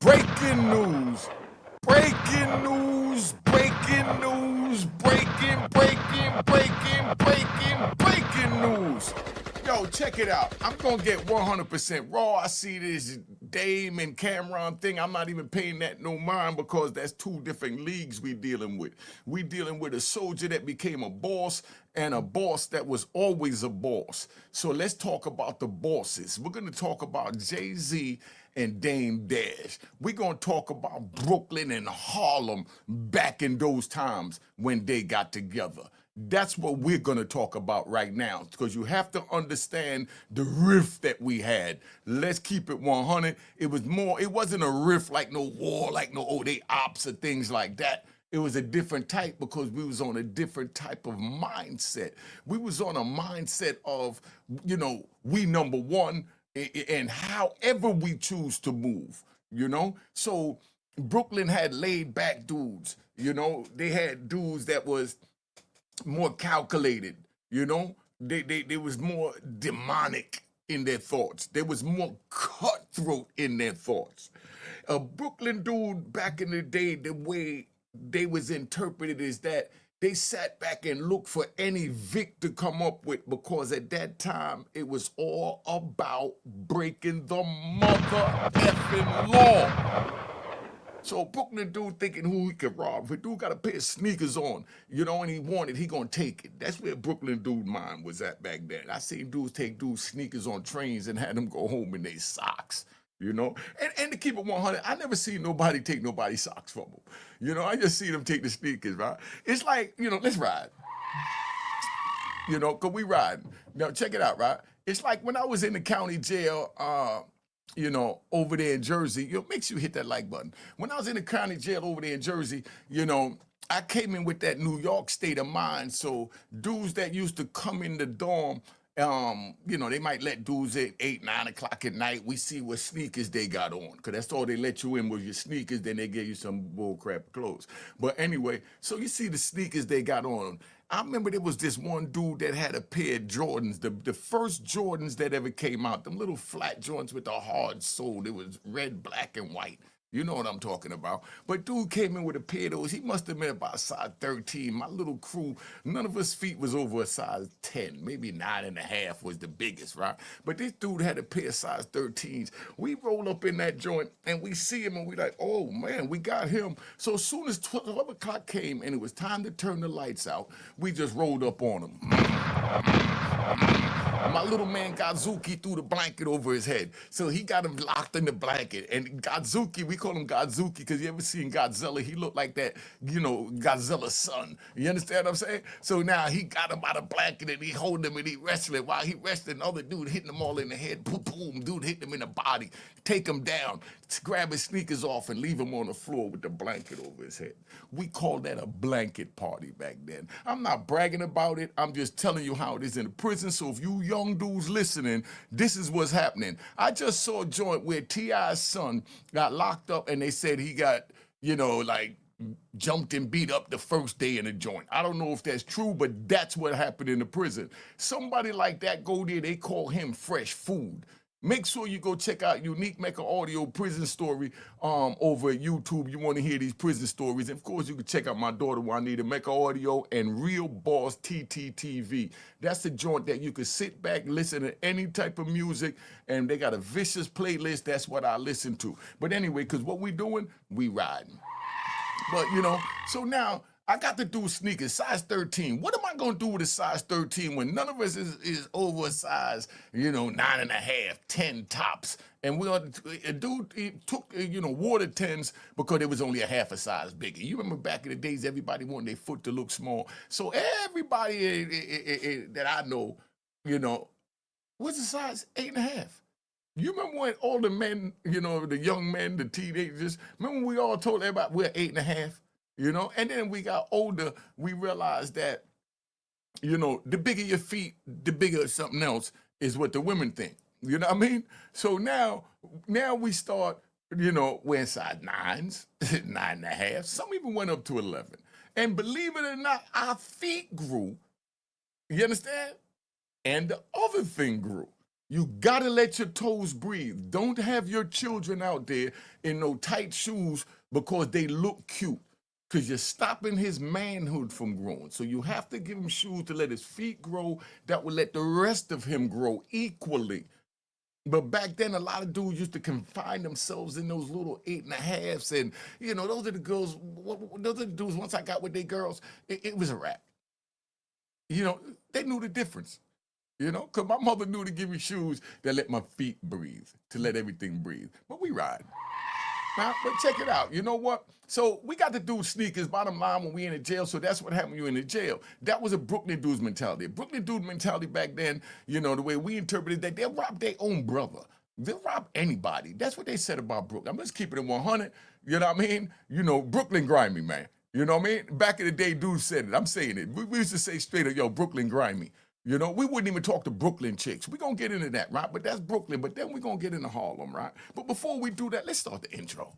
Breaking news. Breaking news. Breaking news. Breaking news. Yo, check it out. I'm gonna get 100% raw. I see this Dame and Cam'ron thing. I'm not even paying that no mind because that's two different leagues we dealing with. We dealing with a soldier that became a boss and a boss that was always a boss. So let's talk about the bosses. We're gonna talk about Jay-Z and Dame Dash. We're gonna talk about Brooklyn and Harlem back in those times when they got together. That's what we're going to talk about right now because you have to understand the rift that we had. Let's keep it 100. It wasn't a rift like no war, like no, oh, they ops or things like that. It was a different type because we was on a different type of mindset. We was on a mindset of, we number one and however we choose to move, So Brooklyn had laid back dudes, They had dudes that was more calculated, They was more demonic in their thoughts. There was more cutthroat in their thoughts. A Brooklyn dude back in the day, the way they was interpreted is that they sat back and looked for any Vic to come up with because at that time it was all about breaking the mother effing law. So Brooklyn dude thinking who he could rob. If a dude got a pair of sneakers on, and he wanted, he gonna take it. That's where Brooklyn dude mind was at back then. I seen dudes take dudes' sneakers on trains and had them go home in their socks. And to keep it 100, I never seen nobody take nobody's socks from them. I just see them take the sneakers, right? It's like, let's ride. Cause we riding. Now check it out, right? It's like when I was in the county jail, over there in Jersey, make sure you hit that like button. When I was in the county jail over there in Jersey, I came in with that New York state of mind. So dudes that used to come in the dorm, they might let dudes at 8, 9 o'clock at night. We see what sneakers they got on, because that's all they let you in was your sneakers. Then they give you some bullcrap clothes. But anyway, so you see the sneakers they got on. I remember there was this one dude that had a pair of Jordans, the first Jordans that ever came out, them little flat Jordans with the hard sole. It was red, black, and white. You know what I'm talking about. But dude came in with a pair of those. He must have been about a size 13. My little crew, none of us feet was over a size 10. Maybe 9.5 was the biggest, right? But this dude had a pair of size 13s. We roll up in that joint and we see him and we like, oh man, we got him. So as soon as 12 o'clock came and it was time to turn the lights out, we just rolled up on him. My little man Godzuki threw the blanket over his head. So he got him locked in the blanket. And Godzuki, we call him Godzuki because you ever seen Godzilla? He looked like that, Godzilla's son. You understand what I'm saying? So now he got him out of blanket and he holding him and he wrestling. While he wrestling, other dude hitting him all in the head. Boom, boom. Dude hitting him in the body. Take him down. Grab his sneakers off and leave him on the floor with the blanket over his head. We called that a blanket party back then. I'm not bragging about it. I'm just telling you how it is in the prison. So if you young dudes listening, this is what's happening. I just saw a joint where T.I.'s son got locked up and they said he got, jumped and beat up the first day in the joint. I don't know if that's true, but that's what happened in the prison. Somebody like that go there, they call him fresh food. Make sure you go check out Unique Mecca Audio Prison Story over at YouTube. You want to hear these prison stories. And of course, you can check out my daughter Juanita Mecca Audio and Real Boss TTTV. That's the joint that you can sit back, listen to any type of music, and they got a vicious playlist. That's what I listen to. But anyway, because what we doing, we riding. But, so now I got to do sneakers, size 13. What am I going to do with a size 13 when none of us is over a size, 9.5, 10 tops? And a dude he took, wore the 10s because it was only a half a size bigger. You remember back in the days, everybody wanted their foot to look small. So everybody that I know, was a size 8.5. You remember when all the men, the young men, the teenagers, remember we all told everybody we're 8.5? And then we got older, we realized that, the bigger your feet, the bigger something else is what the women think. You know what I mean? So now we start, wearing size 9s, 9.5. Some even went up to 11. And believe it or not, our feet grew. You understand? And the other thing grew. You gotta let your toes breathe. Don't have your children out there in no tight shoes because they look cute. Because you're stopping his manhood from growing. So you have to give him shoes to let his feet grow that will let the rest of him grow equally. But back then, a lot of dudes used to confine themselves in those little 8.5s. And, those are the girls, those are the dudes, once I got with their girls, it was a wrap. They knew the difference. Because my mother knew to give me shoes that let my feet breathe, to let everything breathe. But we ride. Now, but check it out. You know what? So we got to do sneakers, bottom line, when we in the jail. So that's what happened when you in the jail. That was a Brooklyn dude's mentality. A Brooklyn dude mentality back then, the way we interpreted that, they'll rob their own brother. They'll rob anybody. That's what they said about Brooklyn. I'm just keeping it 100. You know what I mean? Brooklyn grimy, man. You know what I mean? Back in the day, dudes said it. I'm saying it. We used to say straight up, yo, Brooklyn grimy. We wouldn't even talk to Brooklyn chicks. We're going to get into that, right? But that's Brooklyn. But then we're going to get into Harlem, right? But before we do that, let's start the intro.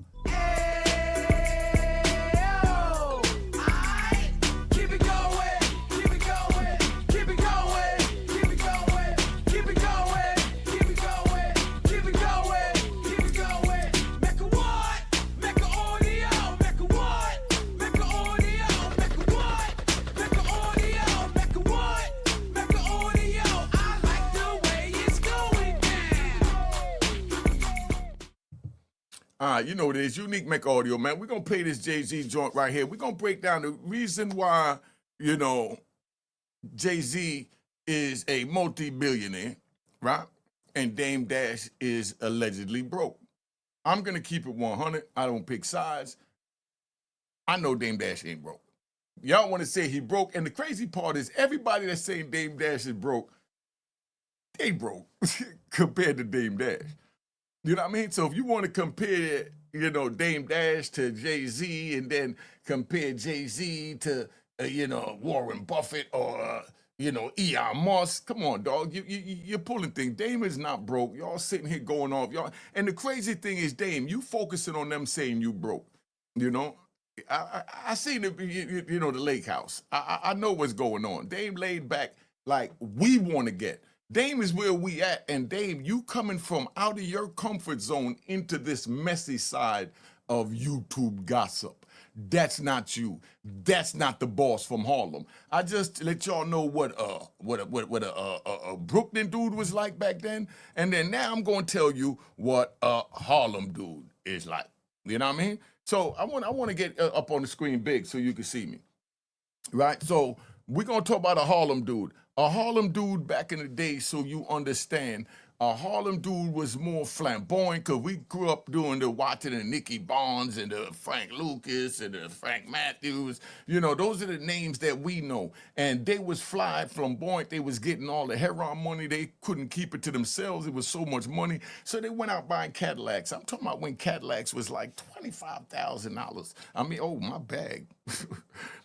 You know what it is, Unique Make Audio, man. We're going to play this Jay-Z joint right here. We're going to break down the reason why, Jay-Z is a multi-billionaire, right? And Dame Dash is allegedly broke. I'm going to keep it 100. I don't pick sides. I know Dame Dash ain't broke. Y'all want to say he broke. And the crazy part is everybody that's saying Dame Dash is broke, they broke compared to Dame Dash. You know what I mean? So if you want to compare, Dame Dash to Jay-Z and then compare Jay-Z to, Warren Buffett or, Elon Musk, come on, dog. You're pulling things. Dame is not broke. Y'all sitting here going off. Y'all. And the crazy thing is, Dame, you focusing on them saying you broke. I seen the, the lake house. I know what's going on. Dame laid back like we want to get. Dame is where we at, and Dame, you coming from out of your comfort zone into this messy side of YouTube gossip. That's not you. That's not the boss from Harlem. I just let y'all know what a Brooklyn dude was like back then, and then now I'm going to tell you what a Harlem dude is like. You know what I mean? So I want to get up on the screen big so you can see me. Right? So we're going to talk about a Harlem dude. A Harlem dude back in the day, so you understand, a Harlem dude was more flamboyant because we grew up doing the watching the Nicky Barnes and the Frank Lucas and the Frank Matthews. Those are the names that we know. And they was fly, flamboyant. They was getting all the heroin money. They couldn't keep it to themselves. It was so much money. So they went out buying Cadillacs. I'm talking about when Cadillacs was like $25,000. I mean, oh, my bag.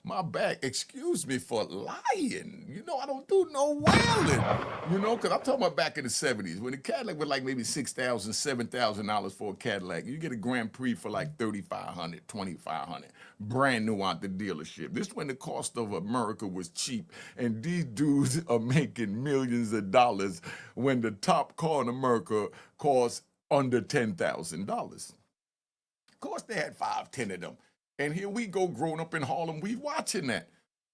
My bag, excuse me for lying. I don't do no wailing. Because I'm talking about back in the 70s when the Cadillac was like maybe $6,000, $7,000 for a Cadillac. You get a Grand Prix for like $3,500, $2,500. Brand new out the dealership. This when the cost of America was cheap. And these dudes are making millions of dollars when the top car in America costs under $10,000. Of course, they had 5, 10 of them. And here we go, growing up in Harlem, we watching that.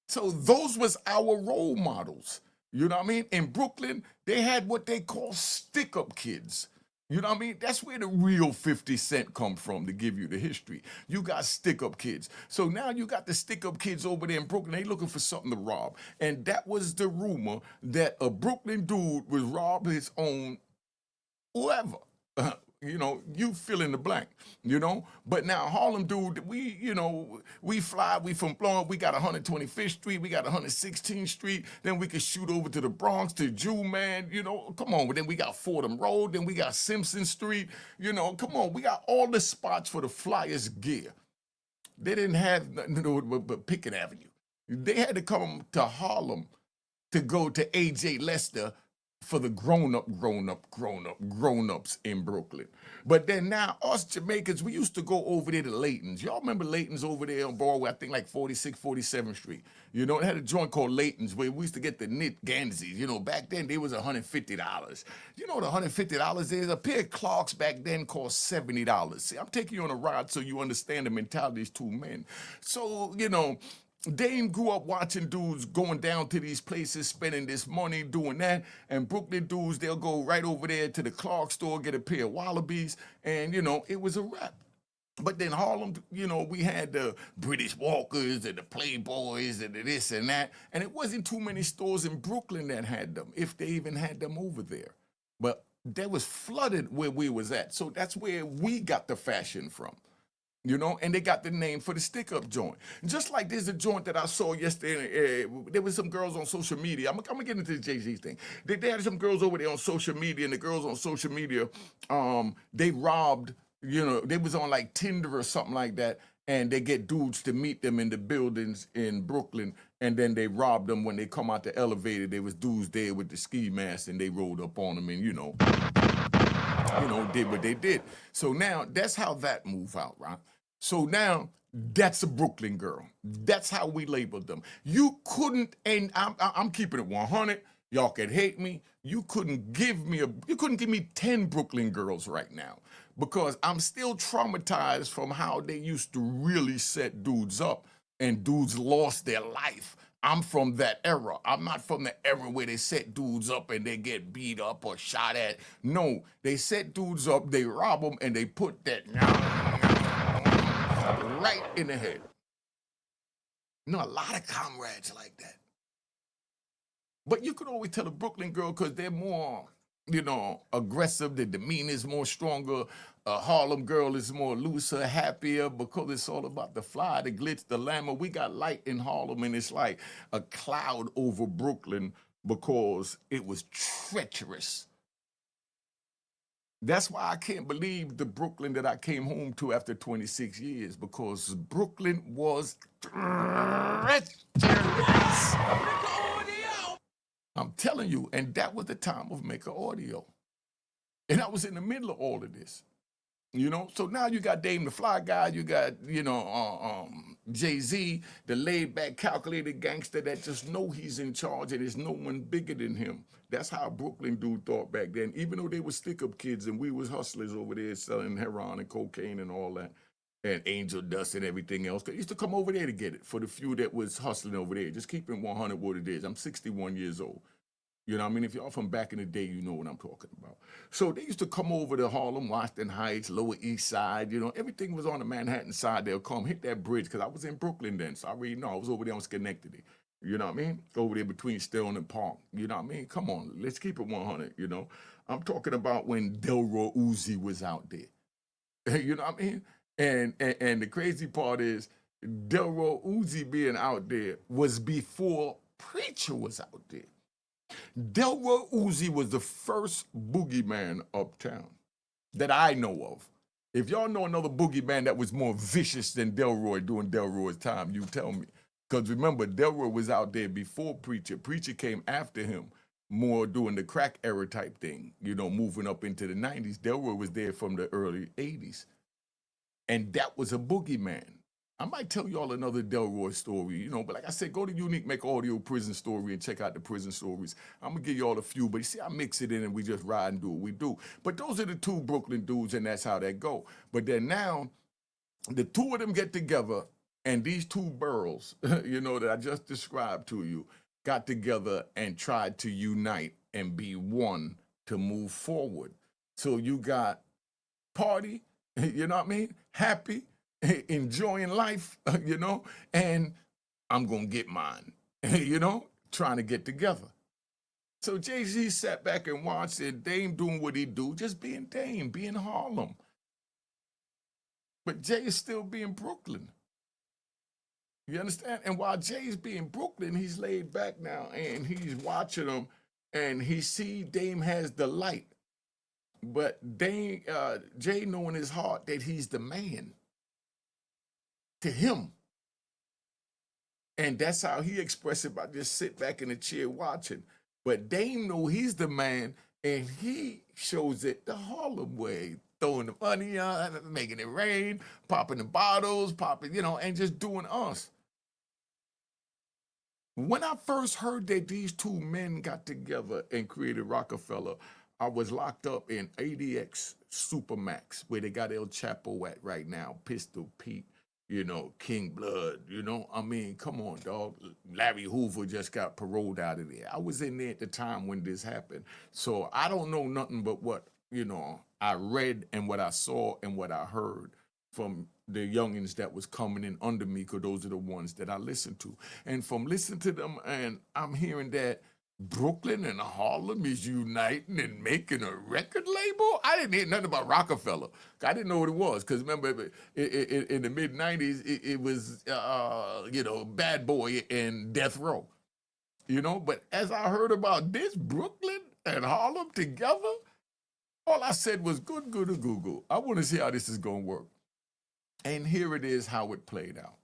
So those was our role models. You know what I mean? In Brooklyn, they had what they call stick-up kids. You know what I mean? That's where the real 50 Cent come from, to give you the history. You got stick-up kids. So now you got the stick-up kids over there in Brooklyn. They looking for something to rob. And that was the rumor that a Brooklyn dude would rob his own whoever. You fill in the blank, But now Harlem dude, we fly, we from Florida, we got 125th Street, we got 116th Street, then we can shoot over to the Bronx, to Jew Man, come on. But then we got Fordham Road, then we got Simpson Street, come on. We got all the spots for the flyest gear. They didn't have nothing to do but Pickett Avenue. They had to come to Harlem to go to A.J. Lester for the grown-ups in Brooklyn. But then now, us Jamaicans, we used to go over there to Layton's. Y'all remember Layton's over there on Broadway, I think like 46, 47th Street. You know, it had a joint called Layton's where we used to get the knit Gansies. You know, back then they was $150. You know what $150 is? A pair of Clarks back then cost $70. See, I'm taking you on a ride so you understand the mentality of these two men. So, you know, Dame grew up watching dudes going down to these places, spending this money, doing that. And Brooklyn dudes, they'll go right over there to the Clark store, get a pair of Wallabies, and, you know, it was a wrap. But then Harlem, you know, we had the British Walkers and the Playboys and the this and that. And it wasn't too many stores in Brooklyn that had them, if they even had them over there. But that was flooded where we was at. So that's where we got the fashion from. You know, and they got the name for the stick-up joint. Just like there's a joint that I saw yesterday. There was some girls on social media. I'm gonna get into the Jay-Z thing. They had some girls over there on social media, and the girls on social media, they robbed, you know, they was on like Tinder or something like that, and they get dudes to meet them in the buildings in Brooklyn, and then they robbed them when they come out the elevator. There was dudes there with the ski mask, and they rolled up on them, and you know, did what they did. So now that's how that move out, right? So now that's a Brooklyn girl. That's how we labeled them. You couldn't, and I'm keeping it 100. Y'all can hate me. You couldn't give me 10 Brooklyn girls right now because I'm still traumatized from how they used to really set dudes up and dudes lost their life. I'm from that era. I'm not from the era where they set dudes up and they get beat up or shot at. No, they set dudes up, they rob them, and they put that right in the head. You know, a lot of comrades like that. But you could always tell a Brooklyn girl because they're more, you know, aggressive. Their demeanor is more stronger. A Harlem girl is more looser, happier because it's all about the fly, the glitz, the glamour. We got light in Harlem, and it's like a cloud over Brooklyn because it was treacherous. That's why I can't believe the Brooklyn that I came home to after 26 years because Brooklyn was treacherous. I'm telling you, and that was the time of Maker Audio. And I was in the middle of all of this. You know, so now you got Dame the Fly Guy, you got, you know, Jay-Z, the laid-back, calculated gangster that just know he's in charge and there's no one bigger than him. That's how Brooklyn dude thought back then, even though they were stick-up kids and we was hustlers over there selling heroin and cocaine and all that, and angel dust and everything else. They used to come over there to get it for the few that was hustling over there. Just keeping 100 what it is. I'm 61 years old. You know what I mean? If y'all from back in the day, you know what I'm talking about. So they used to come over to Harlem, Washington Heights, Lower East Side. You know, everything was on the Manhattan side. They'll come hit that bridge because I was in Brooklyn then. So I already know I was over there on Schenectady. You know what I mean? Over there between Stone and Park. You know what I mean? Come on, let's keep it 100, you know? I'm talking about when Delroy Uzi was out there. You know what I mean? And the crazy part is Delroy Uzi being out there was before Preacher was out there. Delroy Uzi was the first boogeyman uptown that I know of. If y'all know another boogeyman that was more vicious than Delroy during Delroy's time, you tell me. Because remember, Delroy was out there before Preacher. Preacher came after him, more doing the crack era type thing, you know, moving up into the 90s. Delroy was there from the early 80s. And that was a boogeyman. I might tell y'all another Delroy story, you know, but like I said, go to Unique Make Audio Prison Story and check out the prison stories. I'm gonna give y'all a few, but you see, I mix it in and we just ride and do what we do. But those are the two Brooklyn dudes, and that's how that go. But then now, the two of them get together, and these two boroughs, you know, that I just described to you, got together and tried to unite and be one to move forward. So you got Party, you know what I mean? Happy, enjoying life, you know, and I'm gonna get mine, you know, trying to get together. So Jay-Z sat back and watched it, Dame doing what he do, just being Dame, being Harlem. But Jay is still being Brooklyn. You understand? And while Jay's being Brooklyn, he's laid back now and he's watching them and he see Dame has the light. But Jay know in his heart that he's the man to him. And that's how he expressed it by just sit back in the chair watching. But Dame know he's the man, and he shows it the Harlem way, throwing the money on, making it rain, popping the bottles, popping, and just doing us. When I first heard that these two men got together and created Roc-A-Fella, I was locked up in ADX Supermax, where they got El Chapo at right now, Pistol Pete, King Blood, I mean, come on, dog. Larry Hoover just got paroled out of there. I was in there at the time when this happened. So I don't know nothing but what, I read and what I saw and what I heard from the youngins that was coming in under me, because those are the ones that I listened to. And from listening to them, and I'm hearing that Brooklyn and Harlem is uniting and making a record label. I didn't hear nothing about Roc-A-Fella. I didn't know what it was, because remember, in the mid 90s, it was, Bad Boy and Death Row. But as I heard about this, Brooklyn and Harlem together, all I said was good, good, or Google. I want to see how this is going to work. And here it is how it played out.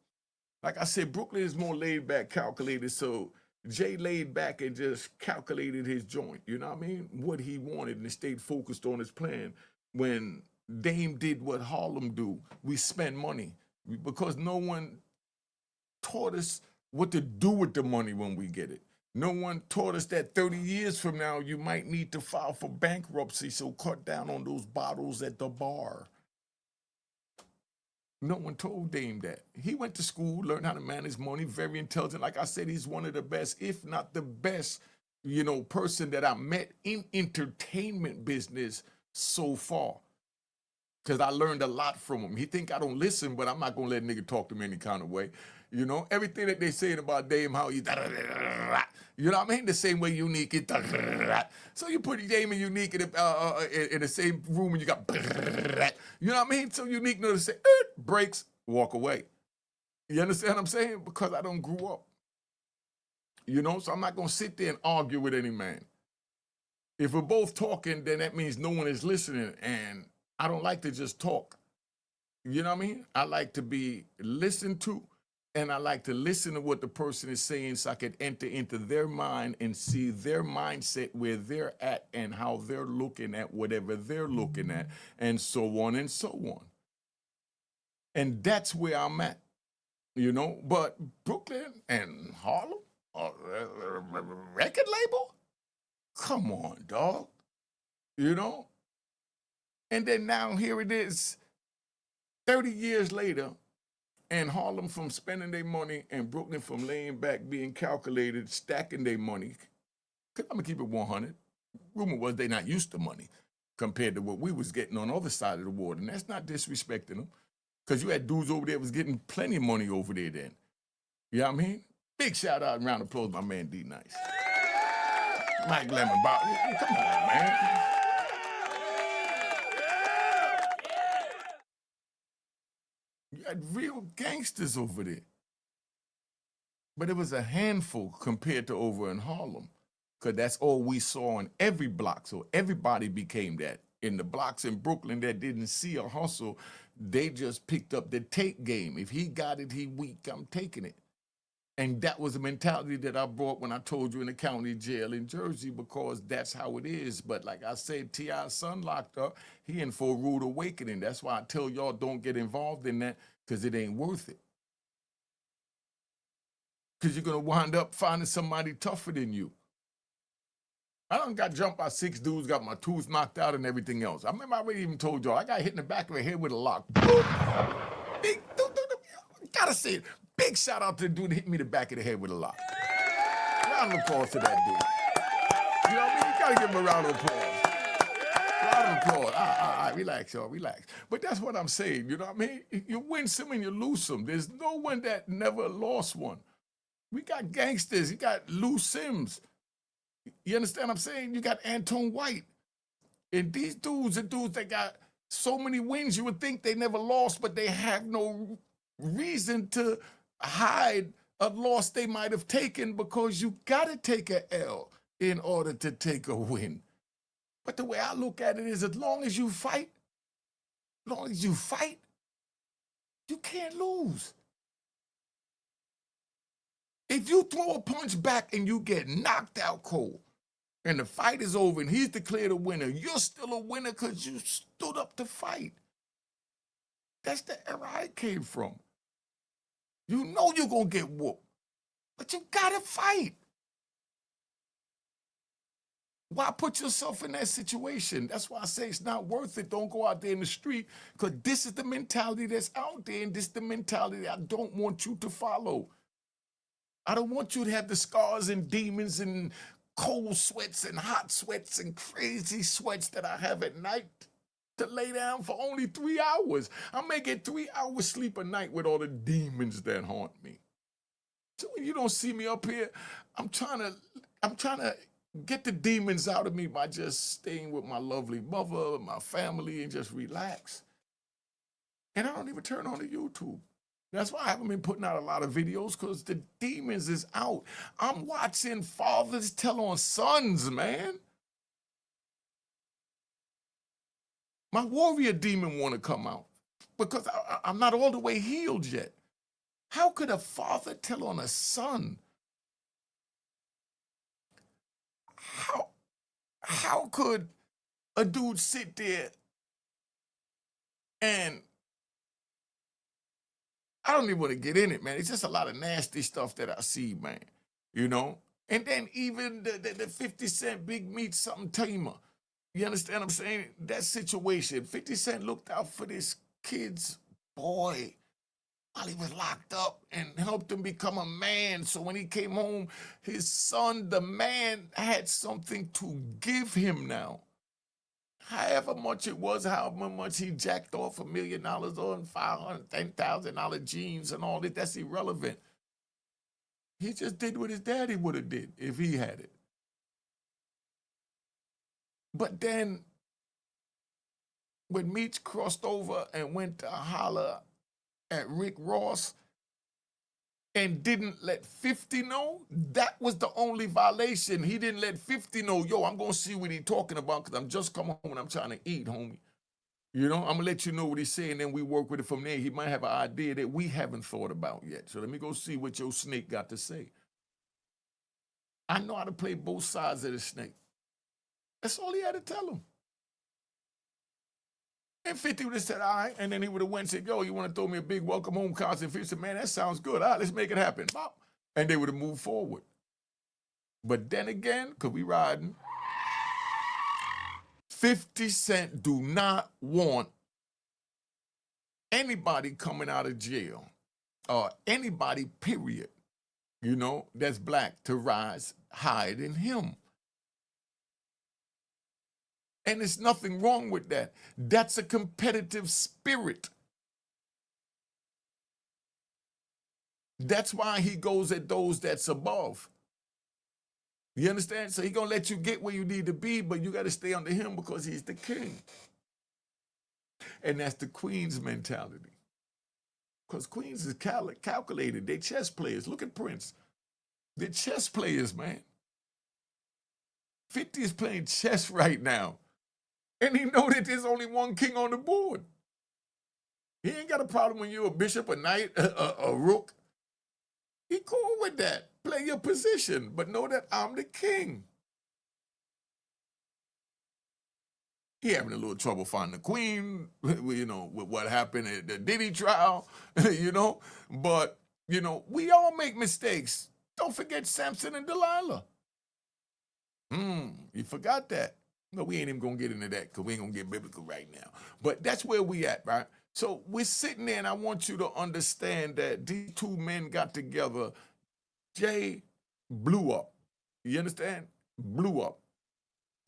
Like I said, Brooklyn is more laid back, calculated. So Jay laid back and just calculated his joint. You know what I mean? What he wanted, and stayed focused on his plan. When Dame did what Harlem do, we spend money because no one taught us what to do with the money when we get it. No one taught us that 30 years from now, you might need to file for bankruptcy, so cut down on those bottles at the bar. No one told Dame that. He went to school, learned how to manage money, very intelligent. Like I said, he's one of the best, if not the best, person that I met in entertainment business so far. Because I learned a lot from him. He think I don't listen, but I'm not going to let a nigga talk to me any kind of way. Everything that they saying about Dame, how he, what I mean? The same way Unique is, so you put Dame and Unique in the same room and you got, you know what I mean? So Unique knows to say, breaks, walk away. You understand what I'm saying? Because I don't grew up. So I'm not going to sit there and argue with any man. If we're both talking, then that means no one is listening, and I don't like to just talk. You know what I mean? I like to be listened to, and I like to listen to what the person is saying so I can enter into their mind and see their mindset, where they're at and how they're looking at whatever they're looking at, and so on and so on. And that's where I'm at, But Brooklyn and Harlem, record label? Come on, dog. And then now here it is, 30 years later, and Harlem from spending their money and Brooklyn from laying back, being calculated, stacking their money. I'm going to keep it 100. Rumor was they not used to money compared to what we was getting on the other side of the water. And that's not disrespecting them, because you had dudes over there was getting plenty of money over there then. You know what I mean? Big shout out and round of applause, my man D Nice. Mike Lemon, Bob. Come on, man. You had real gangsters over there. But it was a handful compared to over in Harlem, because that's all we saw on every block. So everybody became that. In the blocks in Brooklyn that didn't see a hustle, they just picked up the take game. If he got it, he weak, I'm taking it. And that was a mentality that I brought when I told you in the county jail in Jersey, because that's how it is. But like I said, T.I.'s son locked up, he in for a rude awakening. That's why I tell y'all don't get involved in that, because it ain't worth it. Because you're going to wind up finding somebody tougher than you. I done got jumped by 6 dudes, got my tooth knocked out and everything else. I remember I already even told y'all, I got hit in the back of the head with a lock. Big, gotta say it. Big shout out to the dude that hit me in the back of the head with a lock. Round of applause to that dude. You know what I mean? You gotta give him a round of applause. Round of applause. All right, relax, y'all, relax. But that's what I'm saying, you know what I mean? You win some and you lose some. There's no one that never lost one. We got gangsters. You got Lou Sims. You understand what I'm saying? You got Anton White. And these dudes are dudes that got so many wins, you would think they never lost, but they have no reason to hide a loss they might have taken, because you got to take a L in order to take a win. But the way I look at it is, as long as you fight, you can't lose. If you throw a punch back and you get knocked out cold, and the fight is over and he's declared a winner, you're still a winner because you stood up to fight. That's the era I came from. You know you're going to get whooped, but you got to fight. Why put yourself in that situation? That's why I say it's not worth it. Don't go out there in the street, because this is the mentality that's out there, and this is the mentality I don't want you to follow. I don't want you to have the scars and demons and cold sweats and hot sweats and crazy sweats that I have at night to lay down for only 3 hours. I may get 3 hours sleep a night with all the demons that haunt me. So when you don't see me up here, I'm trying to get the demons out of me by just staying with my lovely mother, my family, and just relax. And I don't even turn on the YouTube. That's why I haven't been putting out a lot of videos, because the demons is out. I'm watching fathers tell on sons, man. My warrior demon want to come out because I'm not all the way healed yet. How could a father tell on a son? How could a dude sit there and I don't even want to get in it, man. It's just a lot of nasty stuff that I see, man. You know? And then even the 50 Cent Big Meat Something Tamer. You understand what I'm saying? That situation. 50 Cent looked out for this kid's boy while he was locked up and helped him become a man. So when he came home, his son, the man, had something to give him now. However much it was, however much he jacked off $1 million on $510,000 jeans and all that, that's irrelevant. He just did what his daddy would have did if he had it. But then when Meech crossed over and went to holler at Rick Ross and didn't let 50 know, that was the only violation. He didn't let 50 know, yo, I'm going to see what he's talking about because I'm just coming home and I'm trying to eat, homie. You know, I'm going to let you know what he's saying, then we work with it from there. He might have an idea that we haven't thought about yet. So let me go see what your snake got to say. I know how to play both sides of the snake. That's all he had to tell him. And 50 would have said, all right. And then he would have went and said, yo, you want to throw me a big welcome home concert? 50 said, man, that sounds good. All right, let's make it happen. Bop. And they would have moved forward. But then again, because we riding, 50 Cent do not want anybody coming out of jail or anybody, period, you know, that's black to rise higher than him. And there's nothing wrong with that. That's a competitive spirit. That's why he goes at those that's above. You understand? So he's going to let you get where you need to be, but you got to stay under him because he's the king. And that's the queen's mentality. Because queens is calculated. They chess players. Look at Prince. They're chess players, man. 50 is playing chess right now. And he know that there's only one king on the board. He ain't got a problem when you're a bishop, a knight, a rook. He cool with that. Play your position, but know that I'm the king. He having a little trouble finding the queen, you know, with what happened at the Diddy trial, you know. But, you know, we all make mistakes. Don't forget Samson and Delilah. You forgot that. No, we ain't even going to get into that because we ain't going to get biblical right now. But that's where we at, right? So we're sitting there, and I want you to understand that these two men got together. Jay blew up. You understand? Blew up.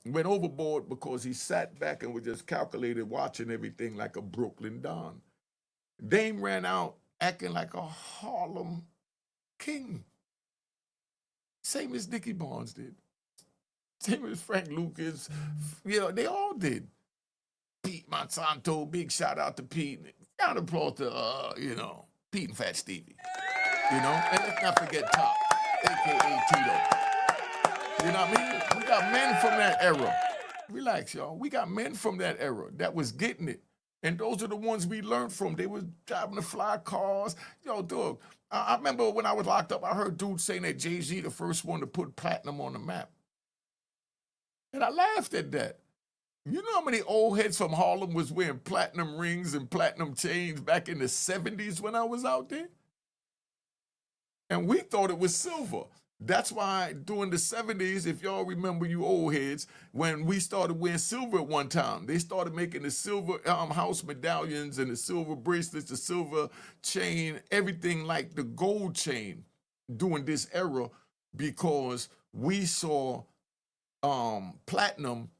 Went overboard because he sat back and was just calculated, watching everything like a Brooklyn Don. Dame ran out acting like a Harlem king. Same as Dickie Barnes did. Same as Frank Lucas. You know, they all did. Pete Monsanto, big shout out to Pete. Round of applause to, you know, Pete and Fat Stevie. You know, and let's not forget Top, a.k.a. Tito. You know what I mean? We got men from that era. Relax, y'all. We got men from that era that was getting it. And those are the ones we learned from. They was driving the fly cars. Yo, dog, I remember when I was locked up, I heard dudes saying that Jay-Z the first one to put platinum on the map. And I laughed at that. You know how many old heads from Harlem was wearing platinum rings and platinum chains back in the 70s when I was out there? And we thought it was silver. That's why during the 70s, if y'all remember, you old heads, when we started wearing silver at one time, they started making the silver house medallions and the silver bracelets, the silver chain, everything like the gold chain during this era, because we saw platinum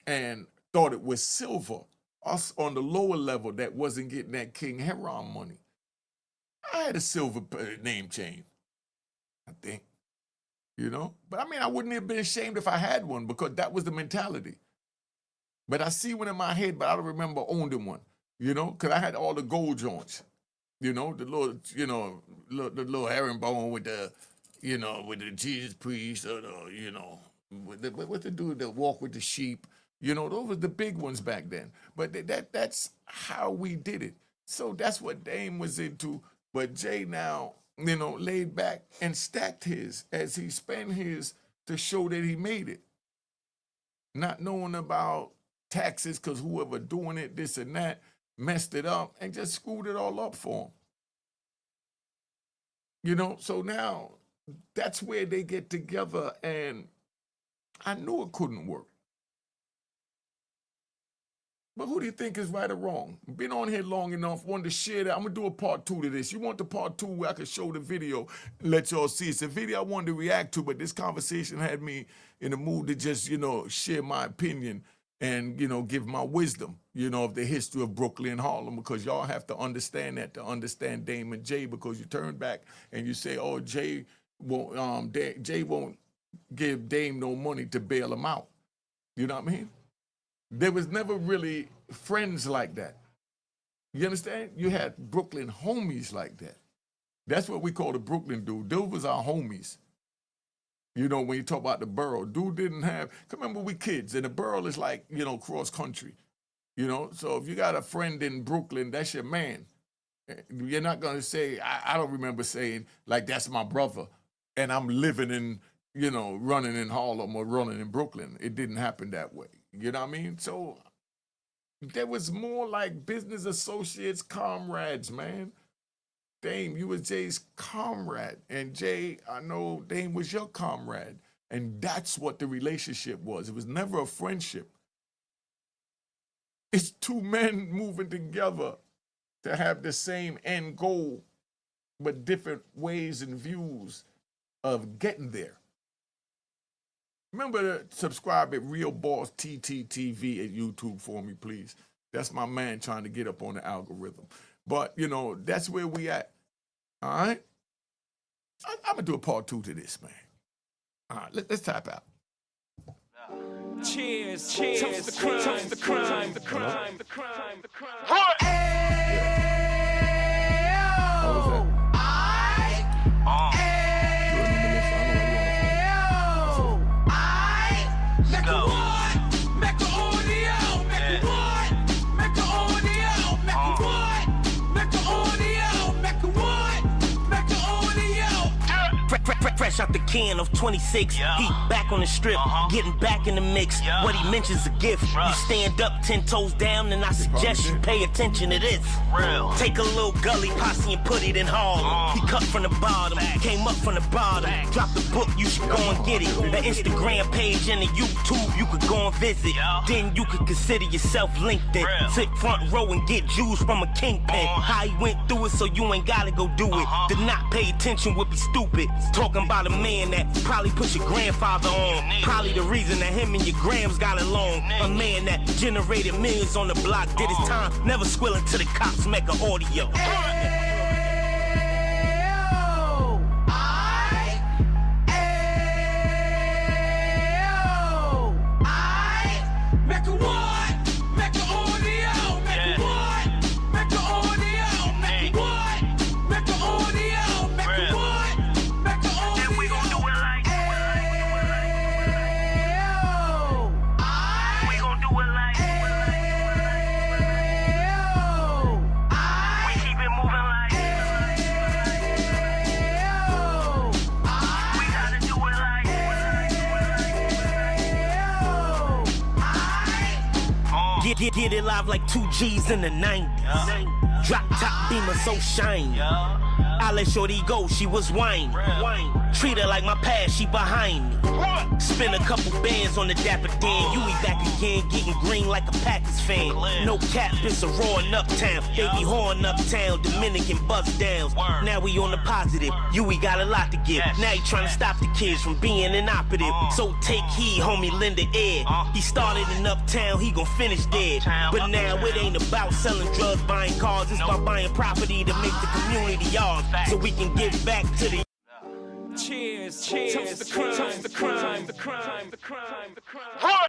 and thought it was silver. Us on the lower level that wasn't getting that King Heron money. I had a silver name chain, I think. You know? But I mean, I wouldn't have been ashamed if I had one because that was the mentality. But I see one in my head, but I don't remember owning one, you know? Because I had all the gold joints, you know? The little, you know, the little herringbone with the, you know, with the Jesus priest or the, you know, with the dude that walk with the sheep. You know, those were the big ones back then. But that's how we did it. So that's what Dame was into. But Jay now, you know, laid back and stacked his as he spent his to show that he made it. Not knowing about taxes because whoever doing it, this and that, messed it up and just screwed it all up for him. You know, so now that's where they get together, and I knew it couldn't work. But who do you think is right or wrong? Been on here long enough, wanted to share that. I'm gonna do a part 2 to this. You want the part 2 where I can show the video, let y'all see. It's a video I wanted to react to, but this conversation had me in the mood to just, you know, share my opinion and, you know, give my wisdom, you know, of the history of Brooklyn and Harlem, because y'all have to understand that to understand Dame and Jay, because you turn back and you say, oh, Jay won't give Dame no money to bail him out. You know what I mean? There was never really friends like that. You understand? You had Brooklyn homies like that. That's what we call the Brooklyn dude. Those was our homies. You know, when you talk about the borough, dude didn't have, remember we kids, and the borough is like, you know, cross country. You know, so if you got a friend in Brooklyn, that's your man. You're not gonna say, I don't remember saying, like, that's my brother, and I'm living in, you know, running in Harlem or running in Brooklyn. It didn't happen that way. You know what I mean? So there was more like business associates, comrades, man. Dame, you was Jay's comrade. And Jay, I know Dame was your comrade. And that's what the relationship was. It was never a friendship. It's two men moving together to have the same end goal, but different ways and views of getting there. Remember to subscribe at Real Boss TTTV at YouTube for me, please. That's my man trying to get up on the algorithm. But, you know, that's where we at. All right? I'm going to do a part 2 to this, man. All right, let's tap out. Cheers, cheers, toast the crime, toast the crime, the crime, the crime, the crime. How was that? Fresh out the can of 26, yeah. He back on the strip, getting back in the mix. Yeah. What he mentions a gift. Bruh. You stand up 10 toes down, and I suggest you pay attention to this. Real. Take a little gully posse and put it in Harlem. He cut from the bottom, came up from the bottom. Drop the book, you should go and get it. The Instagram page and the YouTube, you could go and visit. Yeah. Then you could consider yourself LinkedIn. Real. Sit front row and get Jews from a kingpin. How he went through it, so you ain't gotta go do it. To not pay attention would be stupid. Talking about a man that probably put your grandfather on. Probably the reason that him and your grams got along. A man that generated millions on the block, did his time, never squealing till the cops make an audio. Moving like Get it live like 2 G's in the 90s. Drop top beamer so shiny. I let shorty go, she was whining. Treat her like my past, she behind me. Spend a couple bands on the Dapper Dan. You be back again, getting green like a Packers fan. No cap, it's a roaring uptown. They be horn uptown, Dominican bust downs. Now we on the positive, we got a lot to give. Now you trying to stop the kids from being inoperative. So take heed, homie, lend a ear. He started in uptown, he gon' finish dead. But now it ain't about selling drugs, buying cars. It's about buying property to make the community yours. So we can give back to the Cheers, cheers, toast the crime, the crime, the crime, the crime, the crime.